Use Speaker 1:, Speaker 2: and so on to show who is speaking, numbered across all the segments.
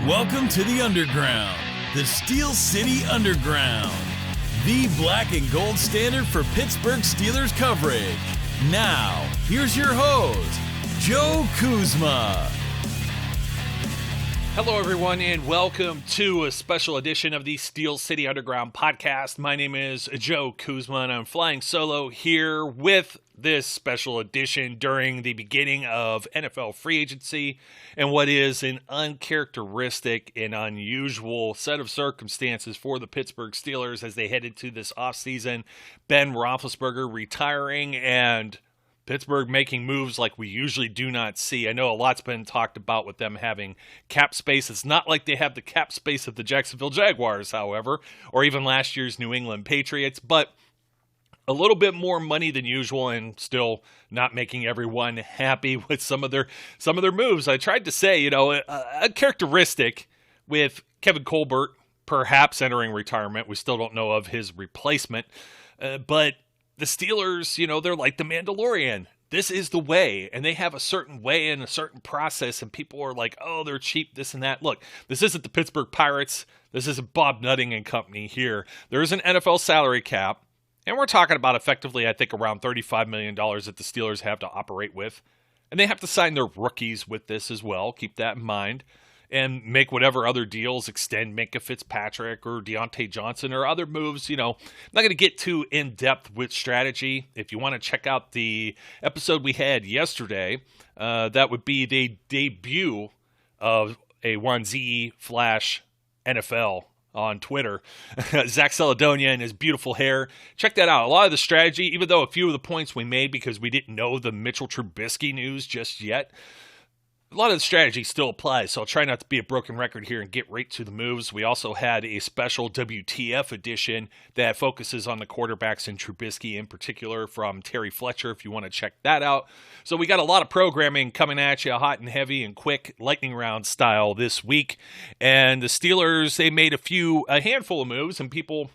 Speaker 1: Welcome to the Underground, the Steel City Underground, the black and gold standard for Pittsburgh Steelers coverage. Now, here's your host, Joe Kuzma.
Speaker 2: Hello, everyone, and welcome to a special edition of the Steel City Underground podcast. My name is Joe Kuzma, and I'm flying solo here with this special edition during the beginning of NFL free agency and what is an uncharacteristic and unusual set of circumstances for the Pittsburgh Steelers as they head into this offseason. Ben Roethlisberger retiring and Pittsburgh making moves like we usually do not see. I know a lot's been talked about with them having cap space. It's not like they have the cap space of the Jacksonville Jaguars, however, or even last year's New England Patriots, but a little bit more money than usual and still not making everyone happy with some of their moves. I tried to say, a characteristic with Kevin Colbert perhaps entering retirement. We still don't know of his replacement, but the Steelers, they're like the Mandalorian. This is the way, and they have a certain way and a certain process, and people are like, oh, they're cheap, this and that. Look, this isn't the Pittsburgh Pirates. This isn't Bob Nutting and company here. There is an NFL salary cap, and we're talking about effectively, I think, around $35 million that the Steelers have to operate with, and they have to sign their rookies with this as well. Keep that in mind. And make whatever other deals, extend Minkah Fitzpatrick or Deontay Johnson or other moves. I'm not going to get too in-depth with strategy. If you want to check out the episode we had yesterday, that would be the debut of a 1Z/NFL on Twitter. Zach Celedonia and his beautiful hair. Check that out. A lot of the strategy, even though a few of the points we made because we didn't know the Mitchell Trubisky news just yet, a lot of the strategy still applies, so I'll try not to be a broken record here and get right to the moves. We also had a special WTF edition that focuses on the quarterbacks and Trubisky in particular from Terry Fletcher, if you want to check that out. So we got a lot of programming coming at you, hot and heavy and quick, lightning round style this week. And the Steelers, they made a handful of moves, and people,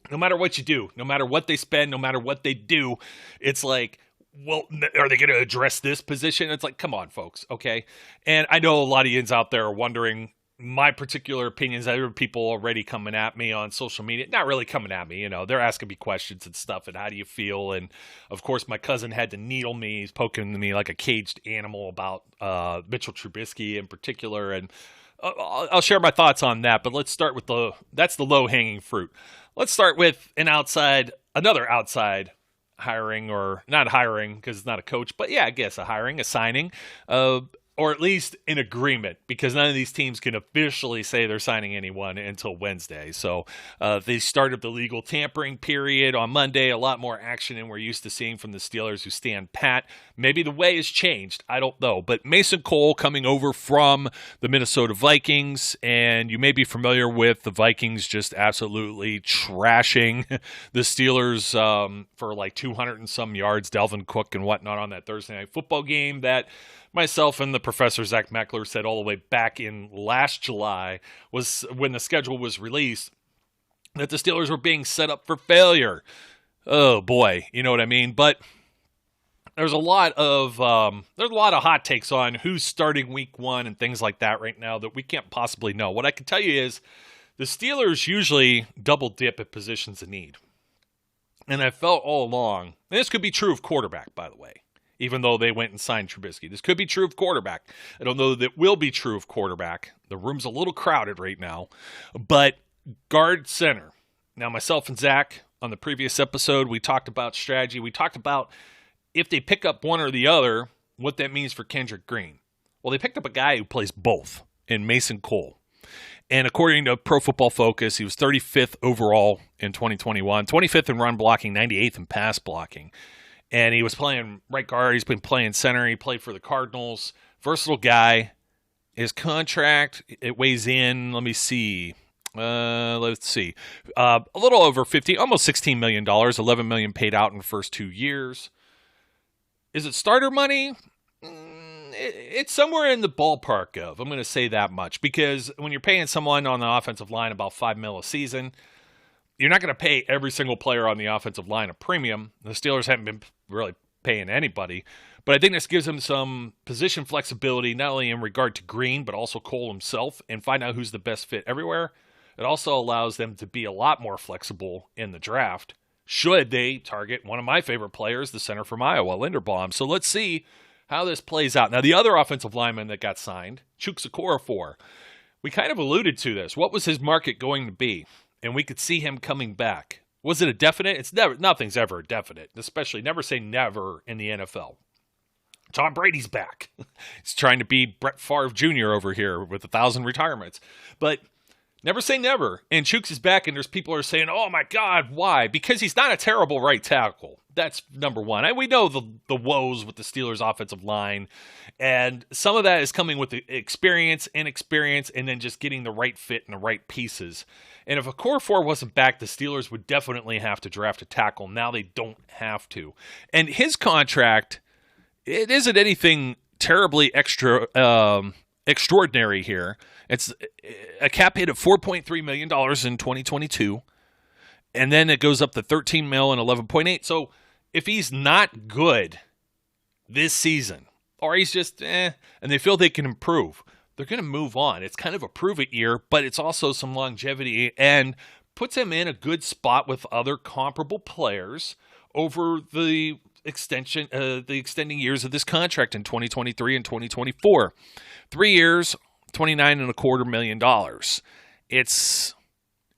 Speaker 2: no matter what you do, no matter what they spend, no matter what they do, it's like, well, are they going to address this position? It's like, come on, folks, okay? And I know a lot of yins out there are wondering my particular opinions. I heard people already coming at me on social media. Not really coming at me, they're asking me questions and stuff, and how do you feel? And, of course, my cousin had to needle me. He's poking me like a caged animal about Mitchell Trubisky in particular, and I'll share my thoughts on that, but let's start with that's the low-hanging fruit. Let's start with another outside hiring, or not hiring because it's not a coach, but yeah, I guess a signing, or at least an agreement, because none of these teams can officially say they're signing anyone until Wednesday. So they started the legal tampering period on Monday. A lot more action than we're used to seeing from the Steelers, who stand pat. Maybe the way has changed. I don't know. But Mason Cole coming over from the Minnesota Vikings, and you may be familiar with the Vikings just absolutely trashing the Steelers for like 200 and some yards, Dalvin Cook and whatnot on that Thursday Night Football game that myself and the professor Zach Meckler said all the way back in last July, was when the schedule was released, that the Steelers were being set up for failure. Oh boy, you know what I mean? But there's a lot of hot takes on who's starting week one and things like that right now that we can't possibly know. What I can tell you is the Steelers usually double dip at positions of need. And I felt all along, and this could be true of quarterback, by the way, even though they went and signed Trubisky. This could be true of quarterback. I don't know that it will be true of quarterback. The room's a little crowded right now. But guard center. Now, myself and Zach, on the previous episode, we talked about strategy. We talked about if they pick up one or the other, what that means for Kendrick Green. Well, they picked up a guy who plays both in Mason Cole. And according to Pro Football Focus, he was 35th overall in 2021, 25th in run blocking, 98th in pass blocking. And he was playing right guard. He's been playing center. He played for the Cardinals. Versatile guy. His contract, it weighs in, let me see. Let's see. A little over almost $16 million, $11 million paid out in the first 2 years. Is it starter money? It's somewhere in the ballpark of. I'm going to say that much, because when you're paying someone on the offensive line about $5 million a season, you're not going to pay every single player on the offensive line a premium. The Steelers haven't been really paying anybody, But I think this gives him some position flexibility, not only in regard to Green, but also Cole himself, and find out who's the best fit everywhere. It also allows them to be a lot more flexible in the draft, should they target one of my favorite players, the center from Iowa, Linderbaum. So let's see how this plays out. Now, the other offensive lineman that got signed, Chukwuekorfor, we kind of alluded to this. What was his market going to be? And we could see him coming back. Was it a definite? It's never. Nothing's ever a definite, especially never say never in the NFL. Tom Brady's back. He's trying to be Brett Favre Jr. over here with 1,000 retirements. But never say never. And Chooks is back, and there's people who are saying, oh, my God, why? Because he's not a terrible right tackle. That's number one. We know the woes with the Steelers' offensive line, and some of that is coming with the experience, inexperience, and then just getting the right fit and the right pieces. And if Okorafor wasn't back, the Steelers would definitely have to draft a tackle. Now they don't have to. And his contract, it isn't anything terribly extraordinary here. It's a cap hit of $4.3 million in 2022, and then it goes up to $13 million and 11.8. So if he's not good this season, or he's just and they feel they can improve, they're going to move on. It's kind of a prove-it year, but it's also some longevity and puts him in a good spot with other comparable players over the extending years of this contract in 2023 and 2024. 3 years, $29.25 million.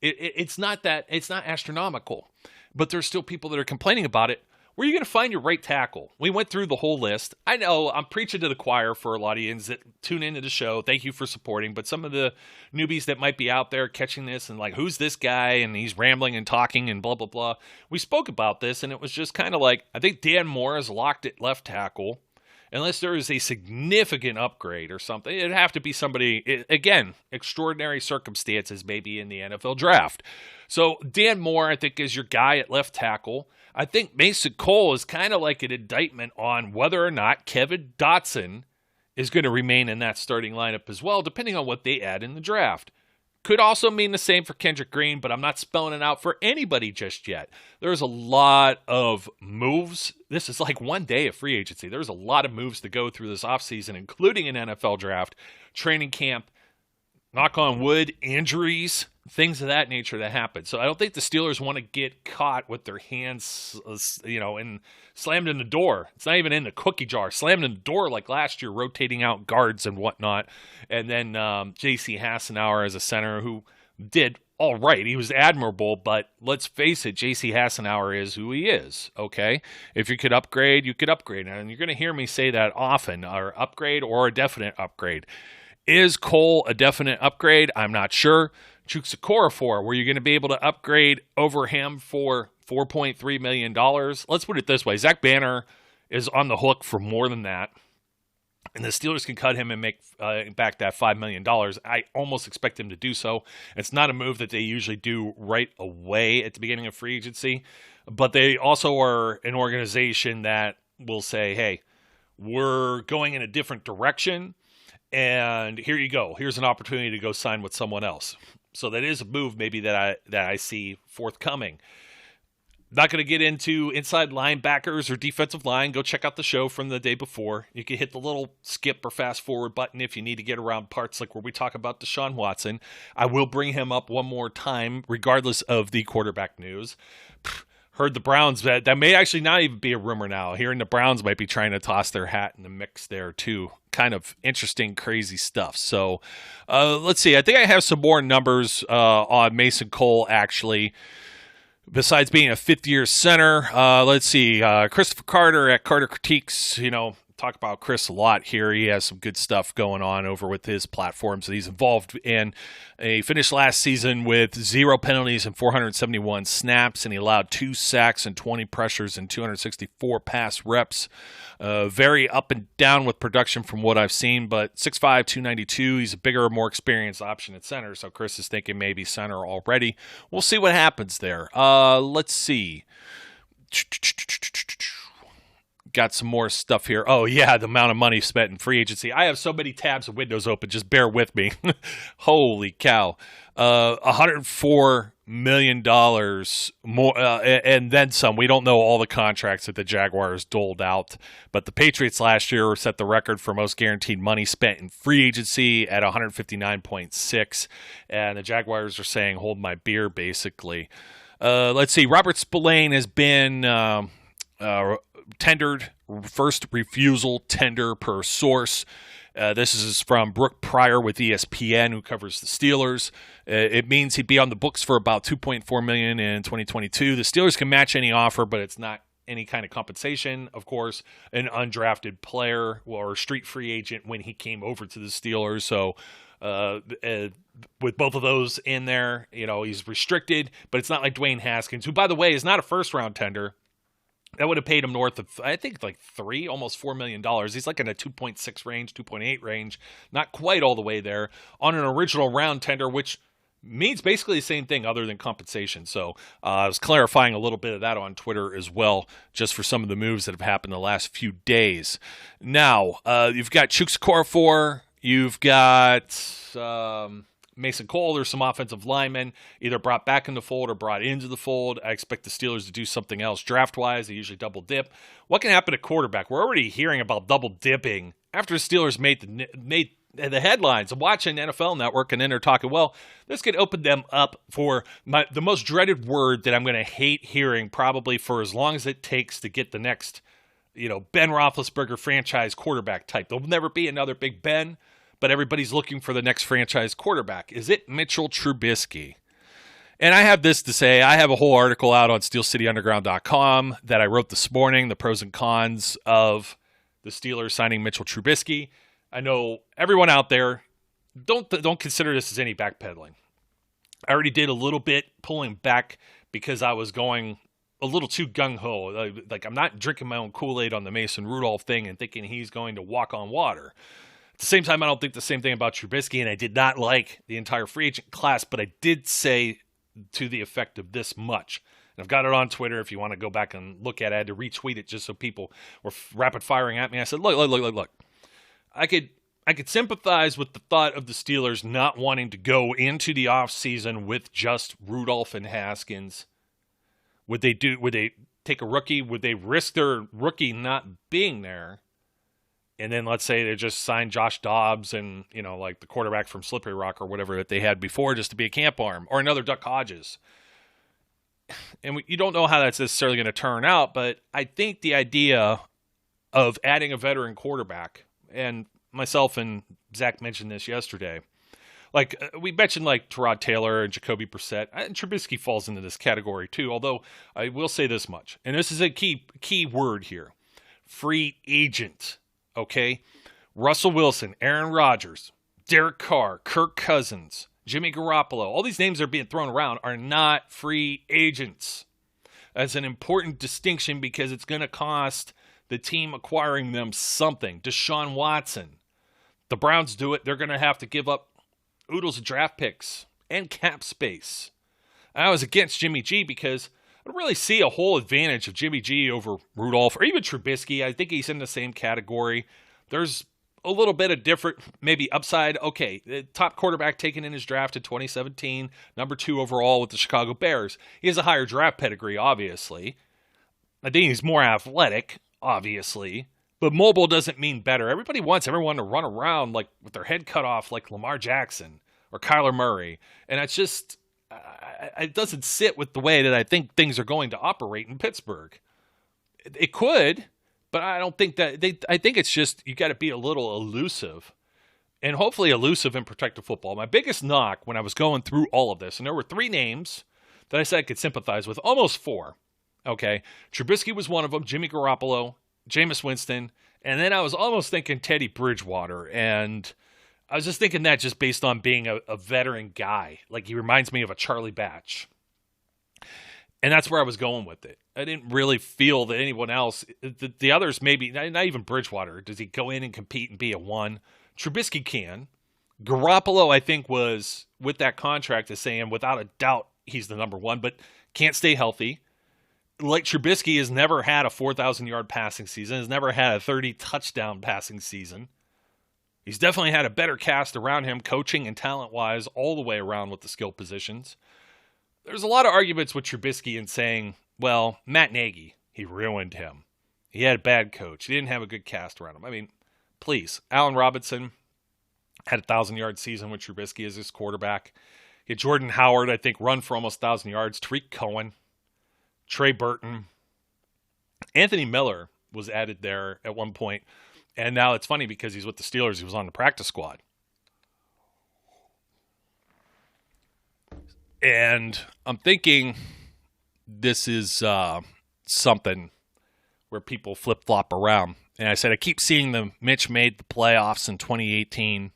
Speaker 2: It's not astronomical, but there's still people that are complaining about it. Where are you going to find your right tackle? We went through the whole list. I know I'm preaching to the choir for a lot of you that tune into the show. Thank you for supporting. But some of the newbies that might be out there catching this and like, who's this guy? And he's rambling and talking and blah, blah, blah. We spoke about this, and it was just kind of like, I think Dan Moore is locked at left tackle. Unless there is a significant upgrade or something, it'd have to be somebody, again, extraordinary circumstances maybe in the NFL draft. So Dan Moore, I think, is your guy at left tackle. I think Mason Cole is kind of like an indictment on whether or not Kevin Dotson is going to remain in that starting lineup as well, depending on what they add in the draft. Could also mean the same for Kendrick Green, but I'm not spelling it out for anybody just yet. There's a lot of moves. This is like one day of free agency. There's a lot of moves to go through this offseason, including an NFL draft, training camp, knock on wood, injuries, things of that nature that happen. So I don't think the Steelers want to get caught with their hands, and slammed in the door. It's not even in the cookie jar. Slammed in the door like last year, rotating out guards and whatnot. And then J.C. Hassenauer as a center who did all right. He was admirable, but let's face it, J.C. Hassenauer is who he is, okay? If you could upgrade, you could upgrade. And you're going to hear me say that often, or upgrade or a definite upgrade. Is Cole a definite upgrade? I'm not sure. Chukwuekorfor, were you going to be able to upgrade over him for $4.3 million? Let's put it this way. Zach Banner is on the hook for more than that, and the Steelers can cut him and make back that $5 million. I almost expect him to do so. It's not a move that they usually do right away at the beginning of free agency, but they also are an organization that will say, hey, we're going in a different direction, and here you go. Here's an opportunity to go sign with someone else. So that is a move maybe that I see forthcoming. Not going to get into inside linebackers or defensive line. Go check out the show from the day before. You can hit the little skip or fast forward button if you need to get around parts like where we talk about Deshaun Watson. I will bring him up one more time regardless of the quarterback news. Heard the Browns, that may actually not even be a rumor now. Hearing the Browns might be trying to toss their hat in the mix there too. Kind of interesting, crazy stuff. So let's see. I think I have some more numbers on Mason Cole, actually. Besides being a fifth-year center, let's see. Christopher Carter at Carter Critiques, talk about Chris a lot here. He has some good stuff going on over with his platforms that he's involved in. He finished last season with 0 penalties and 471 snaps, and he allowed 2 sacks and 20 pressures and 264 pass reps. Very up and down with production from what I've seen, but 6'5", 292. He's a bigger, more experienced option at center, so Chris is thinking maybe center already. We'll see what happens there. Let's see. Got some more stuff here. Oh, yeah, the amount of money spent in free agency. I have so many tabs and windows open. Just bear with me. Holy cow. 104 million more, and then some. We don't know all the contracts that the Jaguars doled out, but the Patriots last year set the record for most guaranteed money spent in free agency at 159.6, and the Jaguars are saying, hold my beer, basically. Let's see. Robert Spillane has been tendered, first refusal tender per source. This is from Brooke Pryor with ESPN, who covers the Steelers. It means he'd be on the books for about $2.4 million in 2022. The Steelers can match any offer, but it's not any kind of compensation. Of course, an undrafted player or street free agent when he came over to the Steelers. So with both of those in there, he's restricted, but it's not like Dwayne Haskins, who, by the way, is not a first-round tender. That would have paid him north of, I think, like almost $4 million. He's like in a 2.6 range, 2.8 range, not quite all the way there, on an original round tender, which means basically the same thing other than compensation. So I was clarifying a little bit of that on Twitter as well, just for some of the moves that have happened the last few days. Now, you've got Chuks Okorafor, you've got Mason Cole. There's some offensive linemen either brought back in the fold or brought into the fold. I expect the Steelers to do something else draft-wise. They usually double dip. What can happen to quarterback? We're already hearing about double dipping after the Steelers made the headlines. I'm watching NFL Network, and then they're talking, well, this could open them up for the most dreaded word that I'm going to hate hearing probably for as long as it takes to get the next, Ben Roethlisberger franchise quarterback type. There'll never be another Big Ben, but everybody's looking for the next franchise quarterback. Is it Mitchell Trubisky? And I have this to say. I have a whole article out on SteelCityUnderground.com that I wrote this morning, the pros and cons of the Steelers signing Mitchell Trubisky. I know everyone out there, don't consider this as any backpedaling. I already did a little bit pulling back because I was going a little too gung-ho. Like, I'm not drinking my own Kool-Aid on the Mason Rudolph thing and thinking he's going to walk on water. At the same time, I don't think the same thing about Trubisky, and I did not like the entire free agent class, but I did say to the effect of this much. And I've got it on Twitter if you want to go back and look at it. I had to retweet it just so people were rapid-firing at me. I said, look. I could sympathize with the thought of the Steelers not wanting to go into the offseason with just Rudolph and Haskins. Would they take a rookie? Would they risk their rookie not being there? And then let's say they just signed Josh Dobbs and, like the quarterback from Slippery Rock or whatever that they had before just to be a camp arm, or another Duck Hodges. And you don't know how that's necessarily going to turn out, but I think the idea of adding a veteran quarterback, and myself and Zach mentioned this yesterday, like we mentioned like Tyrod Taylor and Jacoby Brissett, and Trubisky falls into this category too, although I will say this much, and this is a key word here, free agent. Okay, Russell Wilson, Aaron Rodgers, Derek Carr, Kirk Cousins, Jimmy Garoppolo, all these names that are being thrown around are not free agents. That's an important distinction because it's going to cost the team acquiring them something. Deshaun Watson, the Browns do it. They're going to have to give up oodles of draft picks and cap space. I was against Jimmy G because I don't really see a whole advantage of Jimmy G over Rudolph or even Trubisky. I think he's in the same category. There's a little bit of different, maybe upside. Okay, the top quarterback taken in his draft in 2017, number 2 overall with the Chicago Bears. He has a higher draft pedigree, obviously. I think he's more athletic, obviously. But mobile doesn't mean better. Everybody wants everyone to run around like with their head cut off like Lamar Jackson or Kyler Murray. And it's just, it doesn't sit with the way that I think things are going to operate in Pittsburgh. It could, but I don't think that I think it's just you got to be a little elusive, and hopefully elusive in protective football. My biggest knock when I was going through all of this, and there were 3 names that I said I could sympathize with, almost 4. Okay, Trubisky was one of them, Jimmy Garoppolo, Jameis Winston, and then I was almost thinking Teddy Bridgewater, and I was just thinking that just based on being a veteran guy. Like, he reminds me of a Charlie Batch. And that's where I was going with it. I didn't really feel that anyone else, the others maybe, not even Bridgewater, does he go in and compete and be a 1? Trubisky can. Garoppolo, I think, was, with that contract, is saying without a doubt he's the number 1, but can't stay healthy. Like Trubisky has never had a 4,000-yard passing season, has never had a 30-touchdown passing season. He's definitely had a better cast around him, coaching and talent-wise, all the way around with the skill positions. there's a lot of arguments with Trubisky in saying, well, Matt Nagy, he ruined him. He had a bad coach. He didn't have a good cast around him. I mean, please. Allen Robinson had a 1,000-yard season with Trubisky as his quarterback. He had Jordan Howard, I think, run for almost 1,000 yards. Tariq Cohen, Trey Burton. Anthony Miller was added there at one point. And now it's funny because he's with the Steelers. He was on the practice squad. And I'm thinking this is something where people flip-flop around. And I said, I keep seeing the Mitch made the playoffs in 2018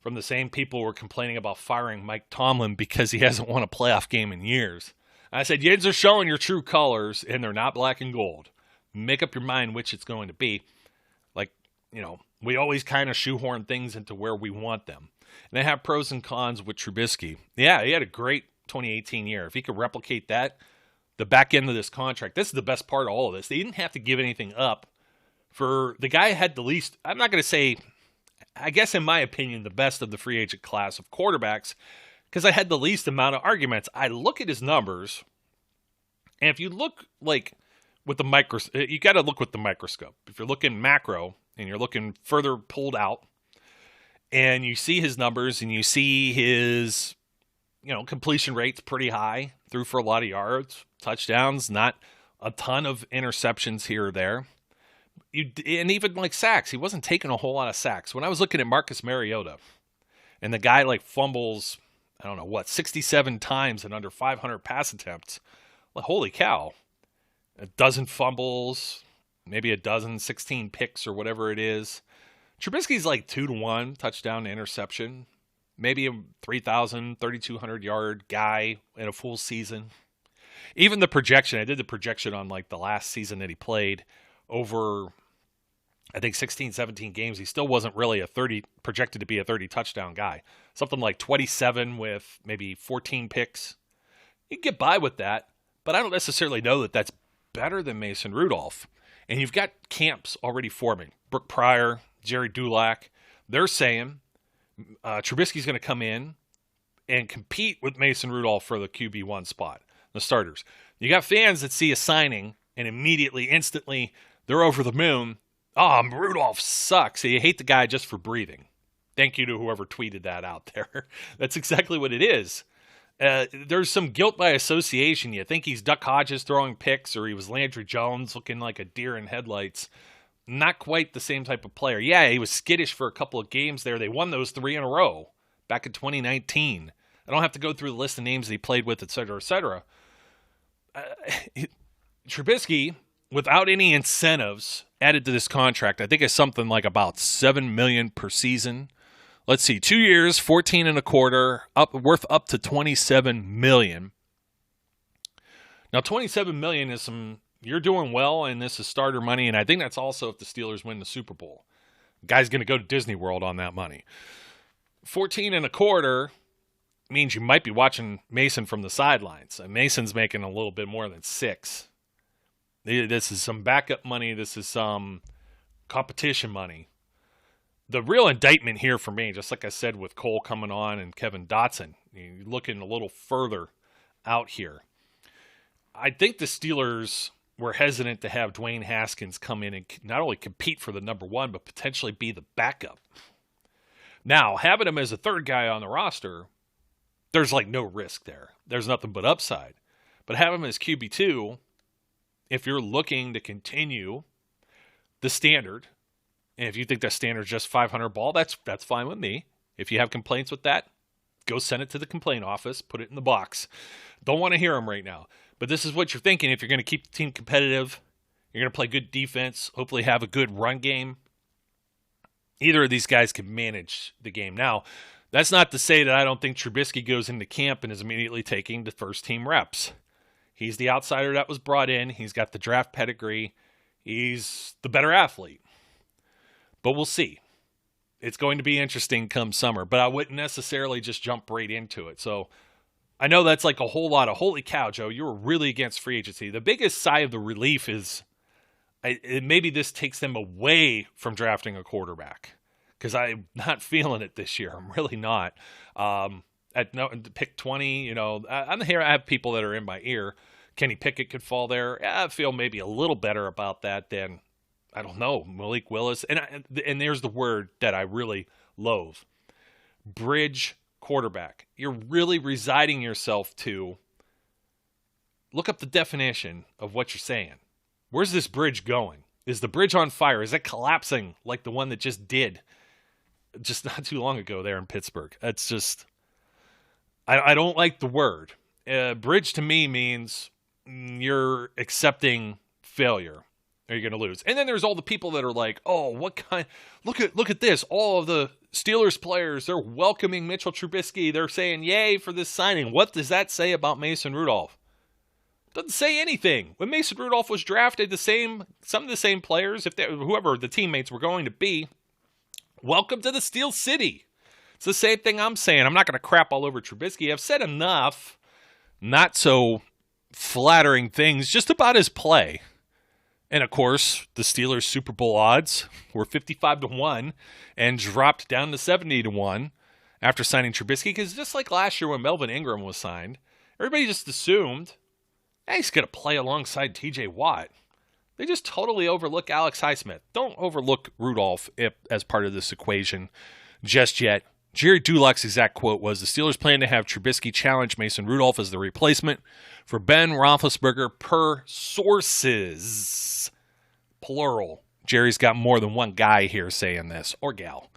Speaker 2: from the same people who were complaining about firing Mike Tomlin because he hasn't won a playoff game in years. And I said, you are showing your true colors, and they're not black and gold. Make up your mind which it's going to be. Like, we always kind of shoehorn things into where we want them. And I have pros and cons with Trubisky. Yeah, he had a great 2018 year. If he could replicate that, the back end of this contract, this is the best part of all of this. They didn't have to give anything up for the guy who had the least, I'm not going to say, I guess in my opinion, the best of the free agent class of quarterbacks, because I had the least amount of arguments. I look at his numbers, and if you look like with the microscope, you got to look with the microscope. If you're looking macro and you're looking further pulled out, and you see his numbers and you see his, completion rate's pretty high, threw for a lot of yards, touchdowns, not a ton of interceptions here or there. And even like sacks, he wasn't taking a whole lot of sacks. When I was looking at Marcus Mariota, and the guy fumbles, 67 times and under 500 pass attempts, well, holy cow. A dozen fumbles, maybe 16 picks or whatever it is. Trubisky's 2-1 touchdown to interception. Maybe a 3,200 yard guy in a full season. Even the projection, I did the projection on the last season that he played over, I think 16, 17 games. He still wasn't really projected to be a 30 touchdown guy. Something like 27 with maybe 14 picks. You can get by with that, but I don't necessarily know that that's better than Mason Rudolph. And you've got camps already forming. Brooke Pryor, Jerry Dulac, they're saying Trubisky's going to come in and compete with Mason Rudolph for the QB1 spot, the starters. You got fans that see a signing and instantly, they're over the moon. Oh, Rudolph sucks. So you hate the guy just for breathing. Thank you to whoever tweeted that out there. That's exactly what it is. There's some guilt by association. You think he's Duck Hodges throwing picks, or he was Landry Jones looking like a deer in headlights. Not quite the same type of player. Yeah, he was skittish for a couple of games there. They won those 3 in a row back in 2019. I don't have to go through the list of names that he played with, et cetera, et cetera. Trubisky, without any incentives added to this contract, I think it's something like about $7 million per season. Let's see, 2 years, 14 and a quarter, worth up to $27 million. Now, $27 million is you're doing well, and this is starter money, and I think that's also if the Steelers win the Super Bowl. The guy's going to go to Disney World on that money. 14 and a quarter means you might be watching Mason from the sidelines. And Mason's making a little bit more than 6. This is some backup money. This is some competition money. The real indictment here for me, just like I said with Cole coming on and Kevin Dotson, you're looking a little further out here. I think the Steelers were hesitant to have Dwayne Haskins come in and not only compete for the number 1, but potentially be the backup. Now, having him as a third guy on the roster, there's no risk there. There's nothing but upside. But have him as QB2, if you're looking to continue the standard, and if you think that standard is just 500 ball, that's fine with me. If you have complaints with that, go send it to the complaint office, put it in the box. Don't want to hear them right now. But this is what you're thinking. If you're going to keep the team competitive, you're going to play good defense, hopefully have a good run game, either of these guys can manage the game. Now, that's not to say that I don't think Trubisky goes into camp and is immediately taking the first team reps. He's the outsider that was brought in. He's got the draft pedigree. He's the better athlete. But we'll see. It's going to be interesting come summer, but I wouldn't necessarily just jump right into it. So I know that's a whole lot of, holy cow, Joe, you were really against free agency. The biggest sigh of the relief is maybe this takes them away from drafting a quarterback, because I'm not feeling it this year. I'm really not. I at pick 20. You know, I'm here. I have people that are in my ear. Kenny Pickett could fall there. I feel maybe a little better about that than, I don't know, Malik Willis. And there's the word that I really loathe. Bridge quarterback. You're really resigning yourself to, look up the definition of what you're saying. Where's this bridge going? Is the bridge on fire? Is it collapsing like the one that just did just not too long ago there in Pittsburgh? That's just, I don't like the word. Bridge to me means you're accepting failure. Are you going to lose? And then there's all the people that are like, oh, what kind? Look at this. All of the Steelers players, they're welcoming Mitchell Trubisky. They're saying yay for this signing. What does that say about Mason Rudolph? Doesn't say anything. When Mason Rudolph was drafted, some of the same players, whoever the teammates were going to be, welcome to the Steel City. It's the same thing I'm saying. I'm not going to crap all over Trubisky. I've said enough not so flattering things just about his play. And, of course, the Steelers' Super Bowl odds were 55-1 and dropped down to 70-1 after signing Trubisky. Because just like last year when Melvin Ingram was signed, everybody just assumed, hey, he's going to play alongside T.J. Watt. They just totally overlook Alex Highsmith. Don't overlook Rudolph as part of this equation just yet. Jerry Dulack's exact quote was, the Steelers plan to have Trubisky challenge Mason Rudolph as the replacement for Ben Roethlisberger per sources. Plural. Jerry's got more than one guy here saying this, or gal.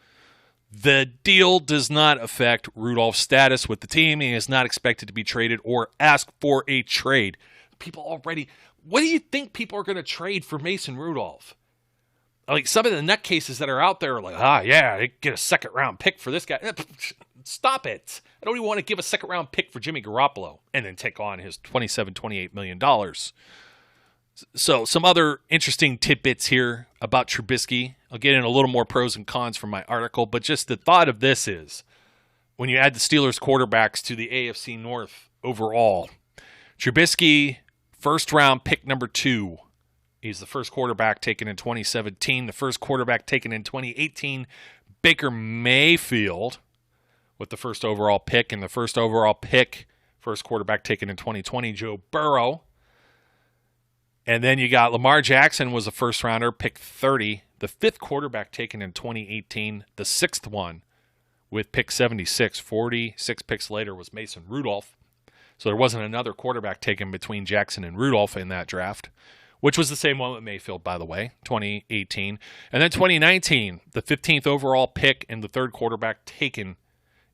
Speaker 2: The deal does not affect Rudolph's status with the team. He is not expected to be traded or ask for a trade. People already, what do you think people are going to trade for Mason Rudolph? Like some of the nutcases that are out there are like, they get a second-round pick for this guy. Stop it. I don't even want to give a second-round pick for Jimmy Garoppolo and then take on his $28 million. So some other interesting tidbits here about Trubisky. I'll get in a little more pros and cons from my article, but just the thought of this is, when you add the Steelers quarterbacks to the AFC North overall, Trubisky, first-round pick number 2. He's the first quarterback taken in 2017, the first quarterback taken in 2018. Baker Mayfield with the first overall pick, and the first overall pick, first quarterback taken in 2020, Joe Burrow. And then you got Lamar Jackson was a first-rounder, pick 30, the fifth quarterback taken in 2018, the sixth one with pick 76. 46 picks later was Mason Rudolph. So there wasn't another quarterback taken between Jackson and Rudolph in that draft, which was the same one with Mayfield, by the way, 2018. And then 2019, the 15th overall pick and the third quarterback taken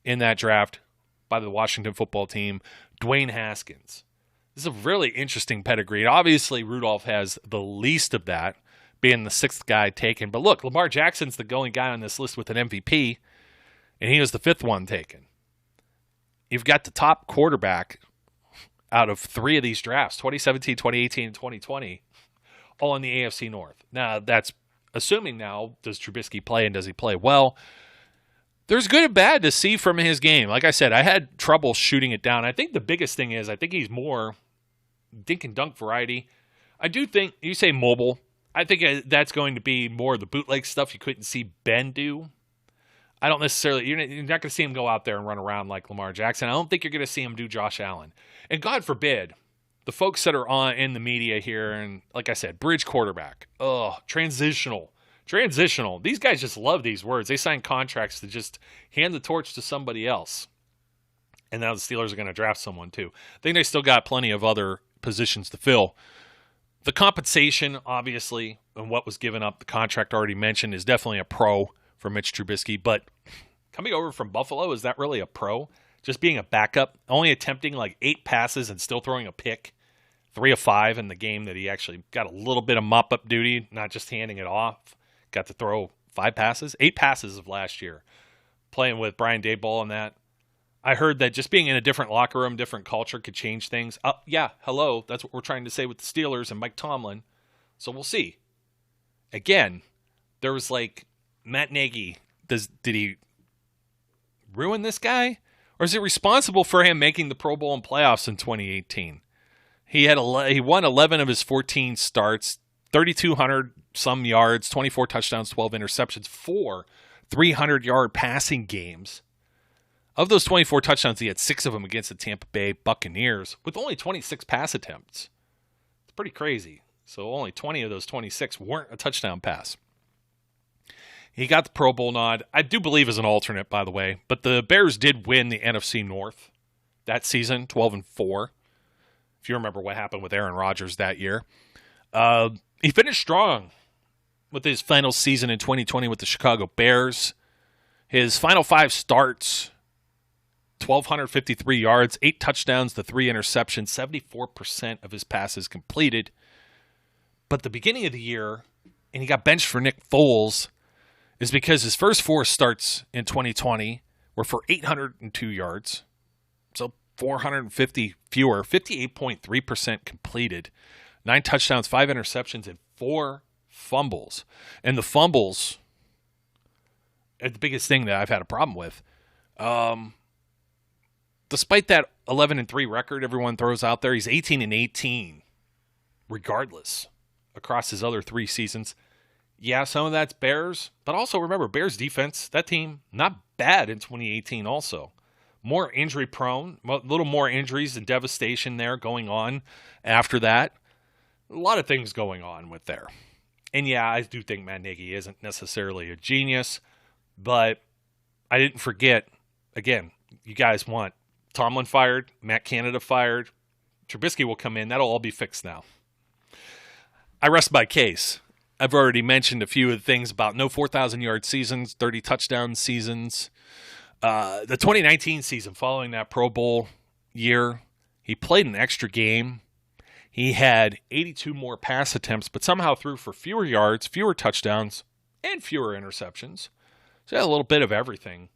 Speaker 2: in that draft by the Washington football team, Dwayne Haskins. This is a really interesting pedigree. Obviously, Rudolph has the least of that, being the sixth guy taken. But look, Lamar Jackson's the only guy on this list with an MVP, and he was the fifth one taken. You've got the top quarterback out of 3 of these drafts, 2017, 2018, and 2020, all in the AFC North. Now, that's assuming now, does Trubisky play and does he play well? There's good and bad to see from his game. Like I said, I had trouble shooting it down. I think the biggest thing is I think he's more dink and dunk variety. I do think, you say mobile, I think that's going to be more of the bootleg stuff you couldn't see Ben do. I don't necessarily, you're not going to see him go out there and run around like Lamar Jackson. I don't think you're going to see him do Josh Allen. And God forbid, the folks that are in the media here, and like I said, bridge quarterback, transitional. These guys just love these words. They sign contracts to just hand the torch to somebody else. And now the Steelers are going to draft someone too. I think they still got plenty of other positions to fill. The compensation, obviously, and what was given up, the contract already mentioned, is definitely a pro for Mitch Trubisky. But coming over from Buffalo, is that really a pro? Just being a backup, only attempting like 8 passes and still throwing a pick, 3 of 5 in the game that he actually got a little bit of mop-up duty, not just handing it off. Got to throw 8 passes of last year, playing with Brian Daboll and that. I heard that just being in a different locker room, different culture could change things. Hello, that's what we're trying to say with the Steelers and Mike Tomlin. So we'll see. Again, there was like Matt Nagy. Did he ruin this guy? Or is it responsible for him making the Pro Bowl and playoffs in 2018? He won 11 of his 14 starts, 3,200 some yards, 24 touchdowns, 12 interceptions, 4 300-yard passing games. Of those 24 touchdowns, he had 6 of them against the Tampa Bay Buccaneers with only 26 pass attempts. It's pretty crazy. So only 20 of those 26 weren't a touchdown pass. He got the Pro Bowl nod. I do believe as an alternate, by the way. But the Bears did win the NFC North that season, 12-4. If you remember what happened with Aaron Rodgers that year. He finished strong with his final season in 2020 with the Chicago Bears. His final 5 starts, 1,253 yards, 8 touchdowns to 3 interceptions, 74% of his passes completed. But the beginning of the year, and he got benched for Nick Foles, is because his first 4 starts in 2020 were for 802 yards. So 450 fewer, 58.3% completed, 9 touchdowns, 5 interceptions, and 4 fumbles. And the fumbles are the biggest thing that I've had a problem with. Despite that 11-3 record everyone throws out there, he's 18-18 regardless across his other 3 seasons. Yeah, some of that's Bears, but also remember, Bears defense, that team, not bad in 2018 also. More injury prone, a little more injuries and devastation there going on after that. A lot of things going on with there. And yeah, I do think Matt Nagy isn't necessarily a genius, but I didn't forget, again, you guys want Tomlin fired, Matt Canada fired, Trubisky will come in, that'll all be fixed now. I rest my case. I've already mentioned a few of the things about no 4,000-yard seasons, 30 touchdown seasons. The 2019 season following that Pro Bowl year, he played an extra game. He had 82 more pass attempts, but somehow threw for fewer yards, fewer touchdowns, and fewer interceptions. So he had a little bit of everything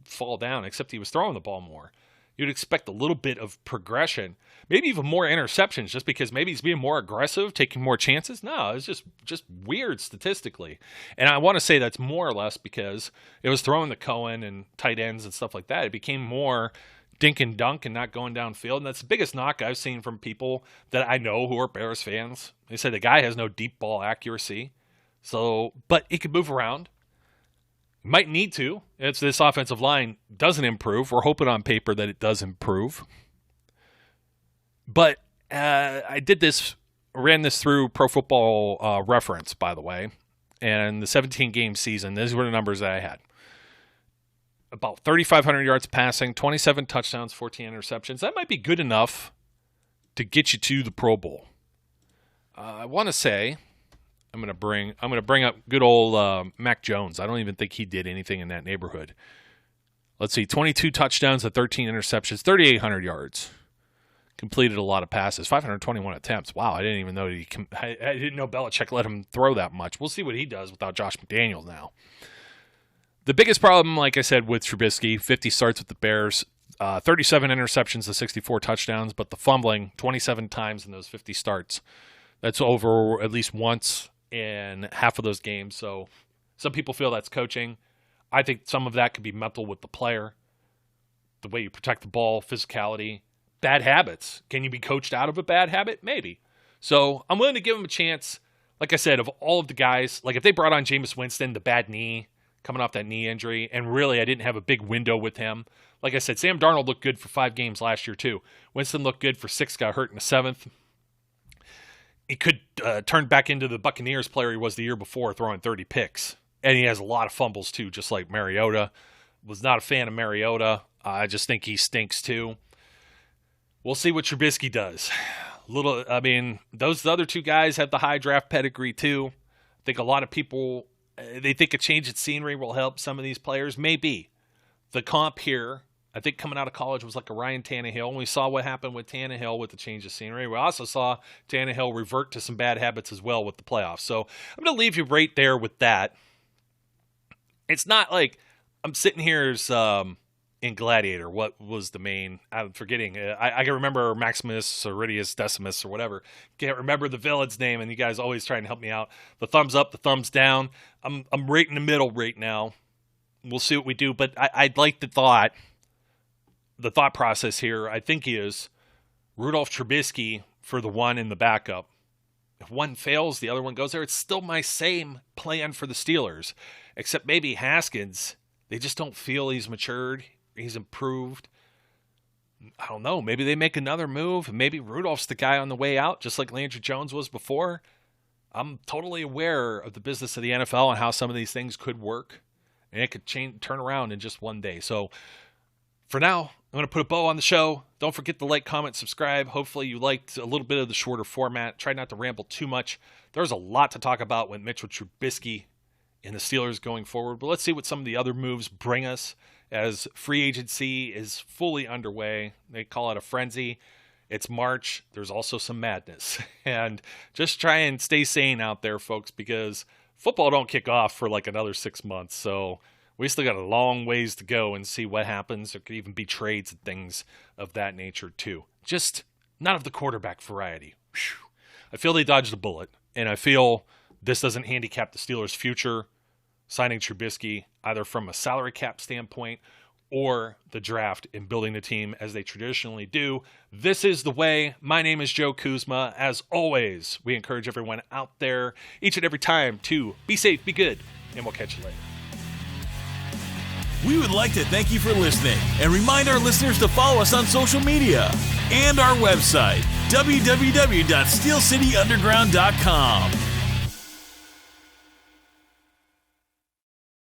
Speaker 2: fall down, except he was throwing the ball more. You'd expect a little bit of progression, maybe even more interceptions, just because maybe he's being more aggressive, taking more chances. No, it's just weird statistically. And I want to say that's more or less because it was throwing the Cohen and tight ends and stuff like that. It became more dink and dunk and not going downfield. And that's the biggest knock I've seen from people that I know who are Bears fans. They say the guy has no deep ball accuracy. So, but he could move around. Might need to. It's this offensive line doesn't improve. We're hoping on paper that it does improve. But I ran this through Pro Football Reference, by the way. And the 17-game season, these were the numbers that I had. About 3,500 yards passing, 27 touchdowns, 14 interceptions. That might be good enough to get you to the Pro Bowl. I want to say, I'm going to bring up good old Mac Jones. I don't even think he did anything in that neighborhood. Let's see, 22 touchdowns and 13 interceptions, 3,800 yards. Completed a lot of passes, 521 attempts. Wow, I didn't even know I didn't know Belichick let him throw that much. We'll see what he does without Josh McDaniels now. The biggest problem, like I said, with Trubisky, 50 starts with the Bears, 37 interceptions to 64 touchdowns, but the fumbling 27 times in those 50 starts. That's over at least once in half of those games. So some people feel that's coaching. I think some of that could be mental with the player, the way you protect the ball, physicality, bad habits. Can you be coached out of a bad habit? Maybe. So I'm willing to give him a chance. Like I said, of all of the guys, like if they brought on Jameis Winston, the bad knee, coming off that knee injury, and really I didn't have a big window with him. Like I said, Sam Darnold looked good for 5 games last year too. Winston looked good for 6, got hurt in the 7th. He could turn back into the Buccaneers player he was the year before, throwing 30 picks. And he has a lot of fumbles too, just like Mariota. Was not a fan of Mariota. I just think he stinks too. We'll see what Trubisky does. Those other 2 guys have the high draft pedigree too. I think a lot of people, they think a change in scenery will help some of these players. Maybe. The comp here, I think coming out of college was like a Ryan Tannehill. And we saw what happened with Tannehill with the change of scenery. We also saw Tannehill revert to some bad habits as well with the playoffs. So I'm going to leave you right there with that. It's not like I'm sitting here as in Gladiator. What was the main? I'm forgetting. I can remember Maximus or Iridius Decimus or whatever. Can't remember the villain's name, and you guys always trying to help me out. The thumbs up, the thumbs down. I'm right in the middle right now. We'll see what we do, but I'd like the thought process here, I think, is Rudolph Trubisky for the one in the backup. If one fails, the other one goes there. It's still my same plan for the Steelers, except maybe Haskins, they just don't feel he's matured. He's improved. I don't know. Maybe they make another move. Maybe Rudolph's the guy on the way out, just like Landry Jones was before. I'm totally aware of the business of the NFL and how some of these things could work. And it could turn around in just one day. So for now, I'm going to put a bow on the show. Don't forget to like, comment, subscribe. Hopefully you liked a little bit of the shorter format. Try not to ramble too much. There's a lot to talk about with Mitchell Trubisky and the Steelers going forward. But let's see what some of the other moves bring us as free agency is fully underway. They call it a frenzy. It's March. There's also some madness. And just try and stay sane out there, folks, because football don't kick off for like another 6 months. So we still got a long ways to go and see what happens. There could even be trades and things of that nature too. Just not of the quarterback variety. Whew. I feel they dodged a bullet, and I feel this doesn't handicap the Steelers' future signing Trubisky, either from a salary cap standpoint or the draft and building the team as they traditionally do. This is the way. My name is Joe Kuzma. As always, we encourage everyone out there each and every time to be safe, be good, and we'll catch you later.
Speaker 1: We would like to thank you for listening and remind our listeners to follow us on social media and our website, www.steelcityunderground.com.